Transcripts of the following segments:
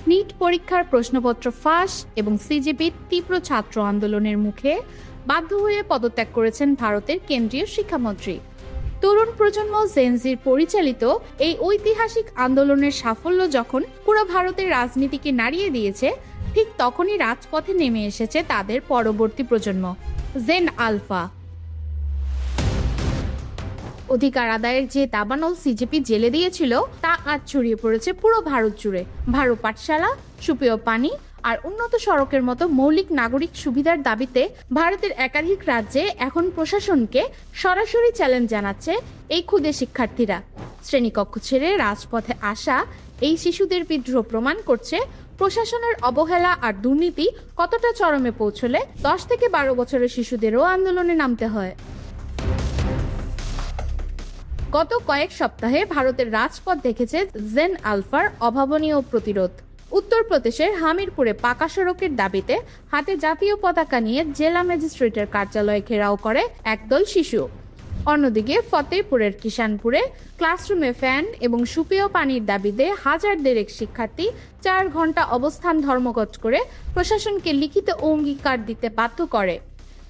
NEET পরীক্ষার প্রশ্নপত্র ফাঁস এবং সিজেপির তীব্র ছাত্র আন্দোলনের মুখে বাধ্য হয়ে পদত্যাগ করেছেন ভারতের কেন্দ্রীয় শিক্ষামন্ত্রী। তরুণ প্রজন্ম জেনজির পরিচালিত এই ঐতিহাসিক আন্দোলনের সাফল্য যখন পুরো ভারতের রাজনীতিকে নাড়িয়ে দিয়েছে, ঠিক তখনই রাজপথে নেমে এসেছে তাদের পরবর্তী প্রজন্ম, জেন আলফা। অধিকার আদায়ের যে দাবানল সিজেপি জেলে দিয়েছিল তা আজ ছড়িয়ে পড়েছে পুরো ভারত জুড়ে। ভালো পাঠশালা, সুপেয় পানি আর উন্নত সড়কের মতো মৌলিক নাগরিক সুবিধার দাবিতে ভারতের একাধিক রাজ্যে এখন প্রশাসনকে সরাসরি চ্যালেঞ্জ জানাচ্ছে এই ক্ষুদে শিক্ষার্থীরা। শ্রেণীকক্ষ ছেড়ে রাজপথে আসা এই শিশুদের বিদ্রোহ প্রমাণ করছে প্রশাসনের অবহেলা আর দুর্নীতি কতটা চরমে পৌঁছলে 10 থেকে 12 বছরের শিশুদেরও আন্দোলনে নামতে হয়। গত কয়েক সপ্তাহে ভারতের রাজপথ দেখেছে জেন আলফার অভাবনীয় প্রতিরোধ। উত্তরপ্রদেশের হামিরপুরে পাকা সড়কের দাবিতে হাতে জাতীয় পতাকা নিয়ে জেলা ম্যাজিস্ট্রেটের কার্যালয়ে ঘেরাও করে একদল শিশু। অন্যদিকে ফতেহপুরের কিষানপুরে ক্লাসরুমে ফ্যান এবং সুপেয় পানির দাবিতে হাজার দেড়েক শিক্ষার্থী 4 ঘন্টা অবস্থান ধর্মঘট করে প্রশাসনকে লিখিত অঙ্গীকার দিতে বাধ্য করে।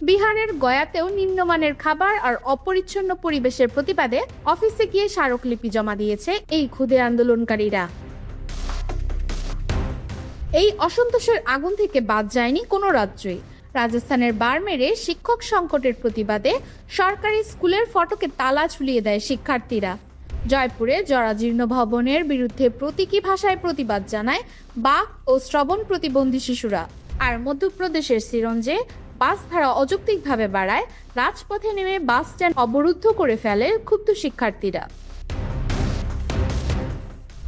বিহারের গয়াতেও নিম্নমানের খাবার আর অপরিচ্ছন্ন পরিবেশের প্রতিবাদে অফিসে গিয়ে স্মারকলিপি জমা দিয়েছে এই ক্ষুদে আন্দোলনকারীরা। এই অসন্তোষের আগুন থেকে বাদ যায়নি কোনো রাজ্যই। রাজস্থানের বারমেরে শিক্ষক সংকটের প্রতিবাদে সরকারি স্কুলের ফটকে তালা ঝুলিয়ে দেয় শিক্ষার্থীরা। জয়পুরে জরাজীর্ণ ভবনের বিরুদ্ধে প্রতীকী ভাষায় প্রতিবাদ জানায় বাক ও শ্রবণ প্রতিবন্ধী শিশুরা। আর মধ্যপ্রদেশের সিরঞ্জে বাস ভাড়া অযৌক্তিকভাবে বাড়ায় রাজপথে নেমে বাস স্ট্যান্ড অবরুদ্ধ করে ফেলে ক্ষুব্ধ শিক্ষার্থীরা।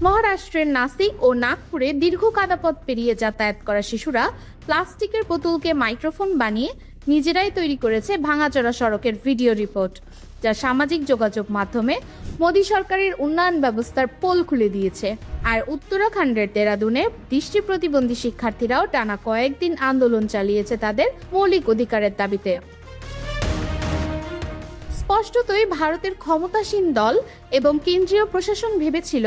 মহারাষ্ট্রের নাসিক ও নাগপুরে দীর্ঘ কাদাপথ পেরিয়ে যাতায়াত করা শিশুরা প্লাস্টিকের বোতলকে মাইক্রোফোন বানিয়ে নিজেরাই তৈরি করেছে ভাঙাচোরা সড়কের ভিডিও রিপোর্ট, যা সামাজিক যোগাযোগ মাধ্যমে মোদী সরকারের উন্নয়ন ব্যবস্থার পোল খুলে দিয়েছে। আর উত্তরাখণ্ডের দেরাদুনে দৃষ্টি প্রতিবন্ধী শিক্ষার্থীরাও টানা কয়েকদিন আন্দোলন চালিয়েছে তাদের মৌলিক অধিকারের দাবিতে। স্পষ্টতই ভারতের ক্ষমতাসীন দল এবং কেন্দ্রীয় প্রশাসন ভেবেছিল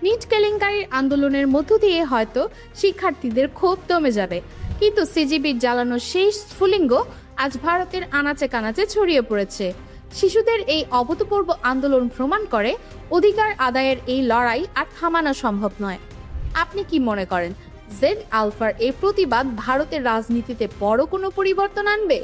নিট কেলেঙ্কারির আন্দোলনের মধ্য দিয়ে হয়তো শিক্ষার্থীদের ক্ষোভ দমে যাবে, কিন্তু সিজিবির জ্বালানো সেই স্ফুলিঙ্গ আজ ভারতের আনাচে কানাচে ছড়িয়ে পড়েছে। শিশুদের এই অভূতপূর্ব আন্দোলন প্রমাণ করে অধিকার আদায়ের এই লড়াই আর থামানো সম্ভব নয়। আপনি কি মনে করেন, জেন আলফার এই প্রতিবাদ ভারতের রাজনীতিতে বড় কোনো পরিবর্তন আনবে?